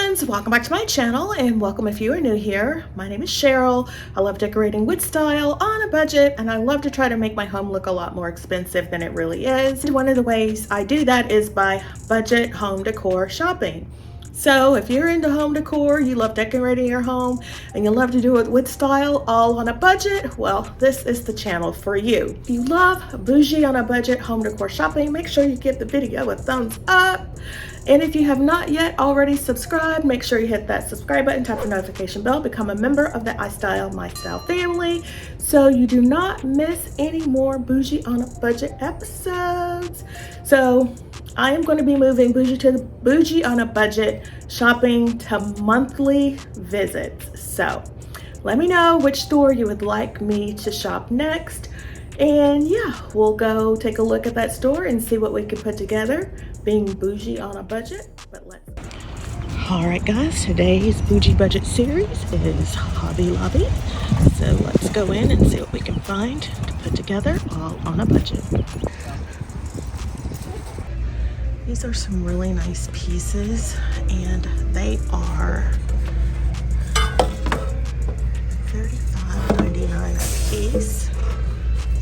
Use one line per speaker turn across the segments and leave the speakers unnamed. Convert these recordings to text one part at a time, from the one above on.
friends, welcome back to my channel and welcome if you are new here. My name is Cheryl. I love decorating with style on a budget and I love to try to make my home look a lot more expensive than it really is. One of the ways I do that is by budget home decor shopping. So if you're into home decor, you love decorating your home and you love to do it with style all on a budget, well, this is the channel for you. If you love bougie on a budget home decor shopping, make sure you give the video a thumbs up. And if you have not yet already subscribed, make sure you hit that subscribe button, tap the notification bell, become a member of the iStylEMYSTYLE family so you do not miss any more bougie on a budget episodes. So I am going to be moving bougie on a budget shopping to monthly visits. So let me know which store you would like me to shop next. And yeah, we'll go take a look at that store and see what we can put together, being bougie on a budget. But let's. All right, guys, today's bougie budget series is Hobby Lobby. So let's go in and see what we can find to put together all on a budget. These are some really nice pieces and they are $35.99 a piece.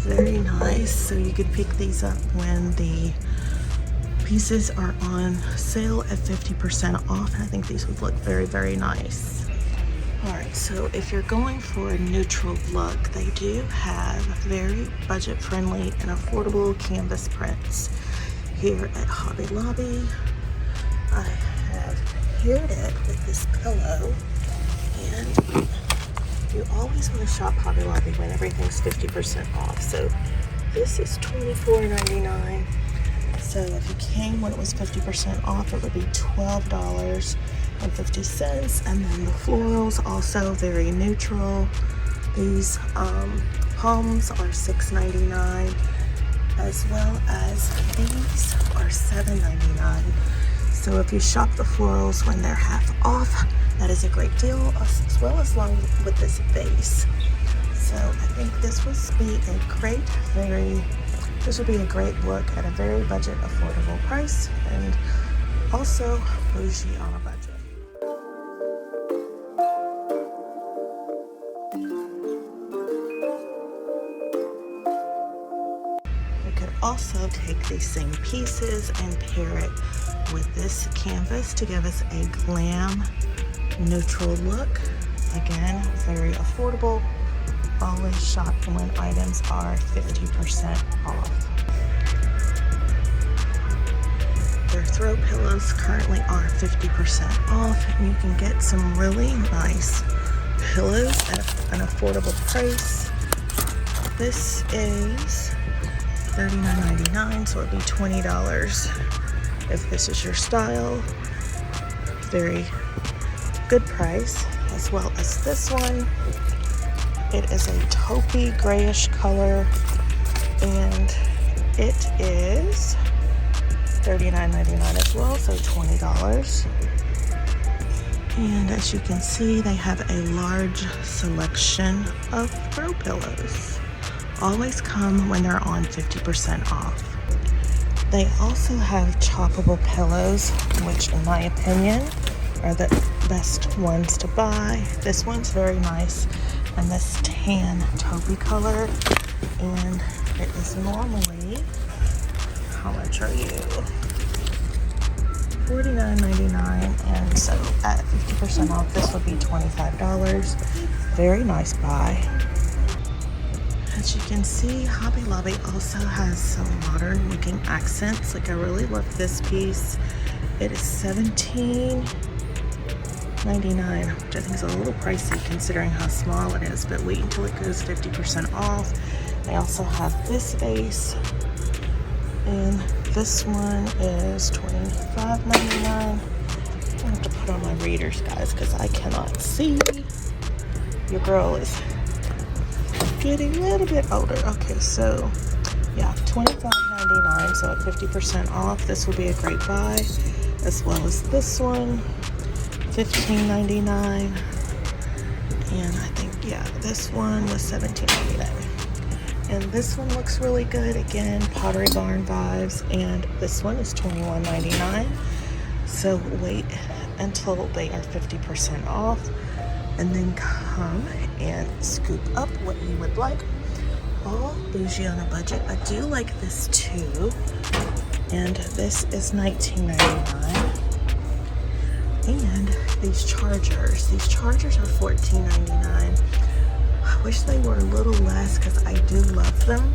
Very nice. So you could pick these up when the pieces are on sale at 50% off. I think these would look very, very nice. All right, so if you're going for a neutral look, they do have very budget-friendly and affordable canvas prints. Here at Hobby Lobby, I have paired it with this pillow, and you always want to shop Hobby Lobby when everything's 50% off. So this is $24.99. So if you came when it was 50% off, it would be $12.50. And then the florals, also very neutral. These palms are $6.99. as well as these are $7.99. So if you shop the florals when they're half off, that is a great deal, as well as along with this vase. So I think this would be a great look at a very budget affordable price and also bougie on a budget. Also take these same pieces and pair it with this canvas to give us a glam neutral look. Again, very affordable. Always shop when items are 50% off. Their throw pillows currently are 50% off, and you can get some really nice pillows at an affordable price. This is $39.99, so it'd be $20 if this is your style. Very good price, as well as this one. It is a taupey grayish color, and it is $39.99 as well, so $20. And as you can see, they have a large selection of throw pillows. Always come when they're on 50% off. They also have choppable pillows, which in my opinion are the best ones to buy. This one's very nice, and this tan taupey color, and it is normally, how much are you? $49.99, and so at 50% off, this would be $25. Very nice buy. As you can see, Hobby Lobby also has some modern looking accents. Like, I really love this piece. It is $17.99, which I think is a little pricey considering how small it is, but wait until it goes 50% off. They also have this vase, and this one is $25.99. I have to put on my readers, guys, because I cannot see. Your girl is getting a little bit older. Okay, so yeah, $25.99, so at 50% off, this will be a great buy, as well as this one, $15.99, and I think, yeah, this one was $17.99. And this one looks really good, again, Pottery Barn vibes, and this one is $21.99. So wait until they are 50% off, and then come and scoop up what you would like. All Boujee on a budget. I do like this too, and this is $19.99. And these chargers are $14.99. I wish they were a little less because I do love them,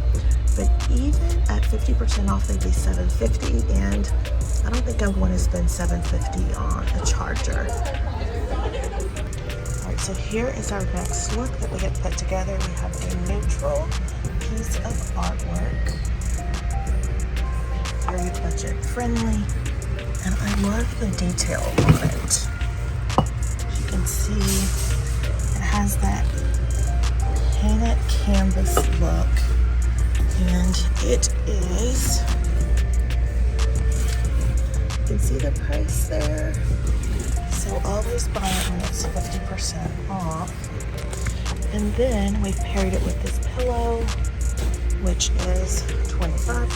but even at 50% off they'd be $7.50, and I don't think I'm going to spend $7.50 on a charger. Alright, so here is our next look that we have put together. We have a neutral piece of artwork, very budget friendly, and I love the detail on it. As you can see, it has that painted canvas look, and it is, you can see the price there. So always buy it when it's 50% off. And then we've paired it with this pillow, which is $25.99.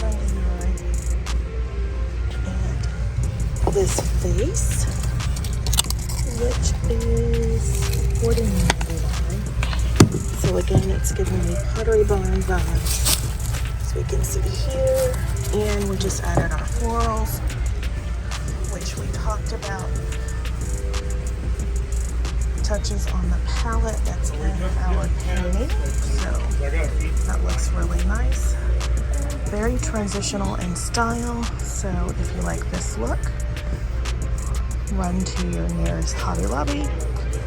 And this vase, which is $14.99. So again, it's giving me Pottery Barn vibes. So we can see here, and we just added our florals, which we talked about. Touches on the palette that's in our painting, so that looks really nice. Very transitional in style, so if you like this look, run to your nearest Hobby Lobby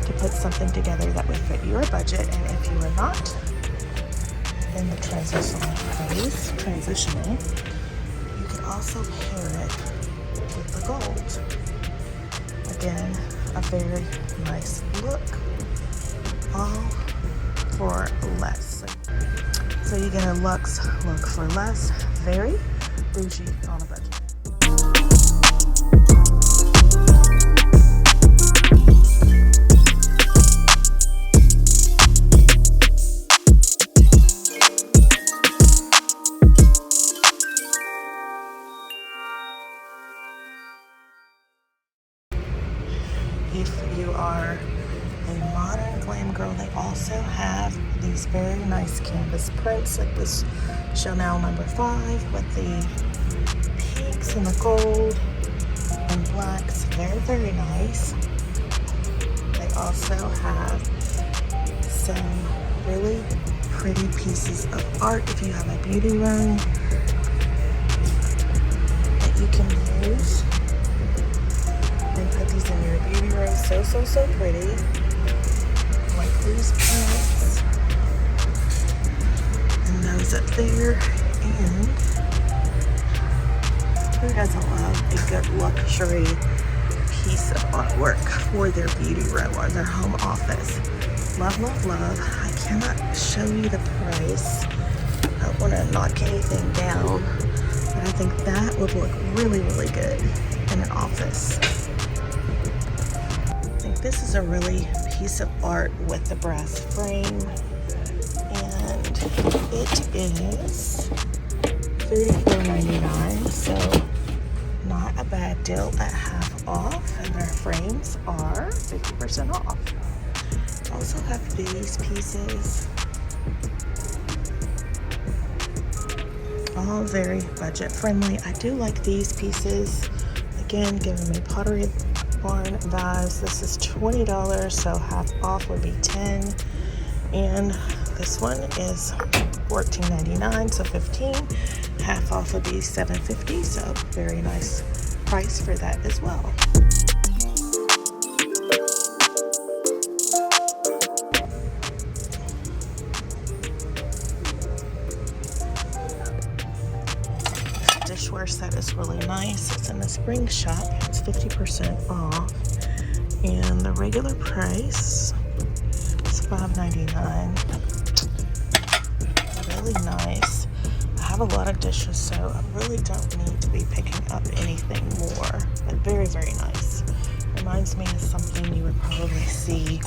to put something together that would fit your budget. And if you are not in the transitional phase, you can also pair it with the gold. Again, a very nice look, all for less. So you get a luxe look for less. Very Boujee on a budget. If you are a modern glam girl, they also have these very nice canvas prints, like this Chanel No. 5 with the pinks and the gold and blacks. Very, very nice. They also have some really pretty pieces of art if you have a beauty room that you can use. Put these in your beauty room. So pretty. Like these prints and those up there. And who doesn't love a good luxury piece of artwork for their beauty room or their home office? Love, love, love. I cannot show you the price. I don't want to knock anything down, but I think that would look really, really good in an office. This is a really piece of art with the brass frame, and it is $34.99, so not a bad deal at half off, and their frames are 50% off. Also have these pieces, all very budget friendly. I do like these pieces, again giving me Pottery Barn vibes. This is $20, so half off would be $10, and this one is $14.99, so $15. Half off would be $7.50, so very nice price for that as well. Dishware set is really nice. It's in the spring shop. It's 50% off, and the regular price is $5.99. Really nice. I have a lot of dishes, so I really don't need to be picking up anything more. But very, very nice. Reminds me of something you would probably see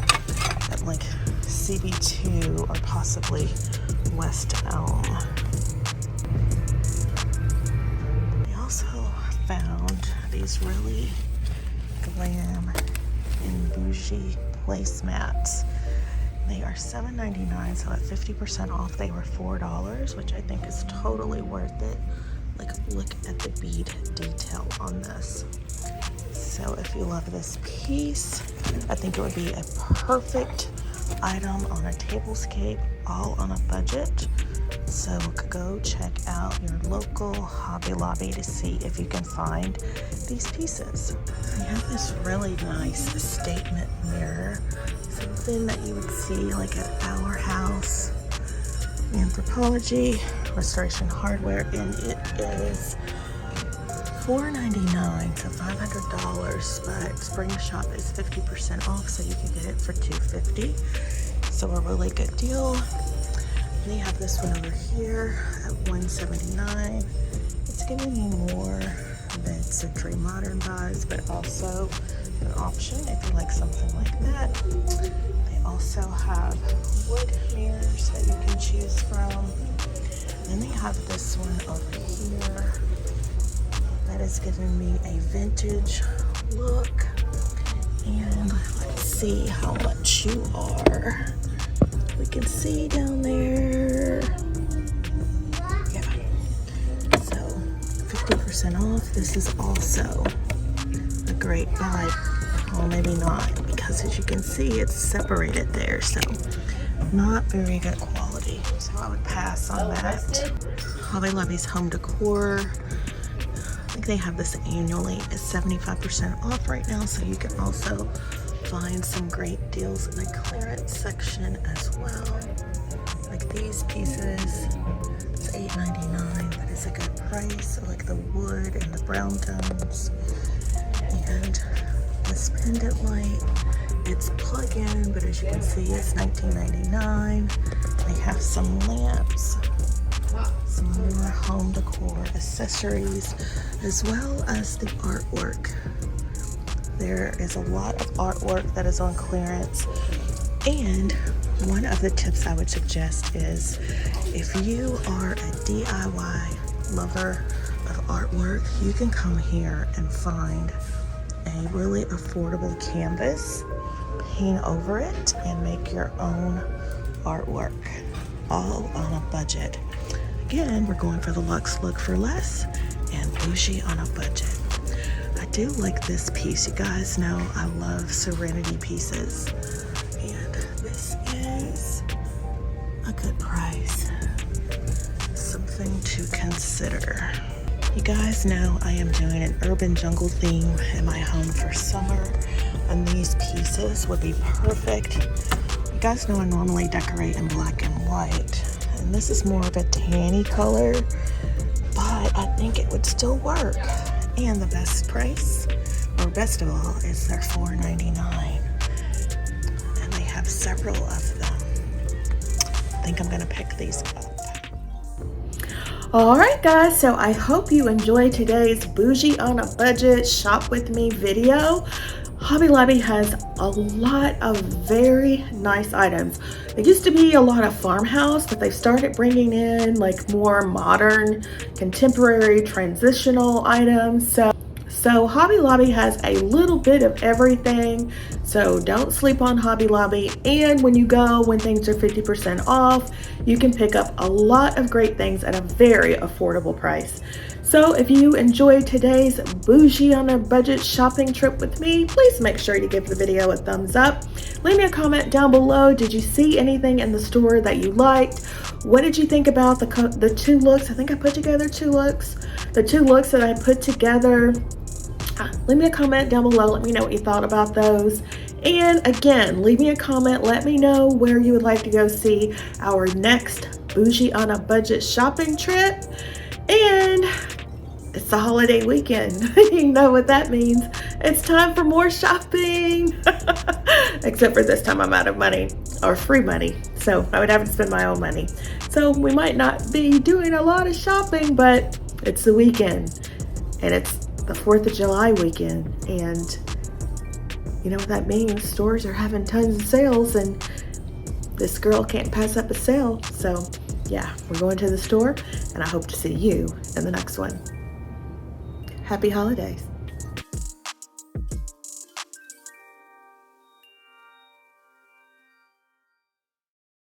at like CB2 or possibly West Elm. Found these really glam Boujee placemats. They are $7.99, so at 50% off they were $4, which I think is totally worth it. Like, look at the bead detail on this. So if you love this piece, I think it would be a perfect item on a tablescape, all on a budget. So go check out your local Hobby Lobby to see if you can find these pieces. I have this really nice statement mirror, something that you would see like at Our House, Anthropologie, Restoration Hardware, and it is $4.99 to $500, but Spring Shop is 50% off, so you can get it for $2.50. So a really good deal. They have this one over here at $179. It's giving me more mid-century modern vibes, but also an option if you like something like that. They also have wood mirrors that you can choose from. Then they have this one over here that is giving me a vintage look. And let's see how much you are. We can see down there. Yeah. So 50% off. This is also a great vibe. Well, maybe not, because as you can see, it's separated there. So not very good quality. So I would pass on that. Hobby Lobby's home decor. I think they have this annually. It's 75% off right now, so you can also find some great deals in the clearance section as well. Like these pieces, it's $8.99, but it's a good price. So like the wood and the brown tones. And this pendant light, it's plug-in, but as you can see, it's $19.99. They have some lamps, some more home decor accessories, as well as the artwork. There is a lot of artwork that is on clearance, and one of the tips I would suggest is if you are a DIY lover of artwork, you can come here and find a really affordable canvas, paint over it, and make your own artwork, all on a budget. Again, we're going for the luxe look for less and Boujee on a budget. I do like this piece. You guys know I love Serenity pieces, and this is a good price. Something to consider. You guys know I am doing an urban jungle theme in my home for summer, and these pieces would be perfect. You guys know I normally decorate in black and white, and this is more of a tanny color, but I think it would still work. And the best price, or best of all, is they're $4.99, and they have several of them. I think I'm gonna pick these up. All right, guys, so I hope you enjoyed today's Boujee on a Budget Shop With Me video. Hobby Lobby has a lot of very nice items. It used to be a lot of farmhouse, but they've started bringing in like more modern, contemporary, transitional items. So Hobby Lobby has a little bit of everything. So don't sleep on Hobby Lobby. And when you go, when things are 50% off, you can pick up a lot of great things at a very affordable price. So if you enjoyed today's Boujee on a Budget shopping trip with me, please make sure to give the video a thumbs up. Leave me a comment down below. Did you see anything in the store that you liked? What did you think about the two looks? I think I put together two looks. The two looks that I put together. Leave me a comment down below. Let me know what you thought about those. And again, leave me a comment. Let me know where you would like to go see our next Boujee on a Budget shopping trip. And it's the holiday weekend. You know what that means. It's time for more shopping. Except for this time I'm out of money, or free money. So I would have to spend my own money. So we might not be doing a lot of shopping, but it's the weekend. And it's the 4th of July weekend. And you know what that means. Stores are having tons of sales, and this girl can't pass up a sale. So yeah, we're going to the store, and I hope to see you in the next one. Happy holidays.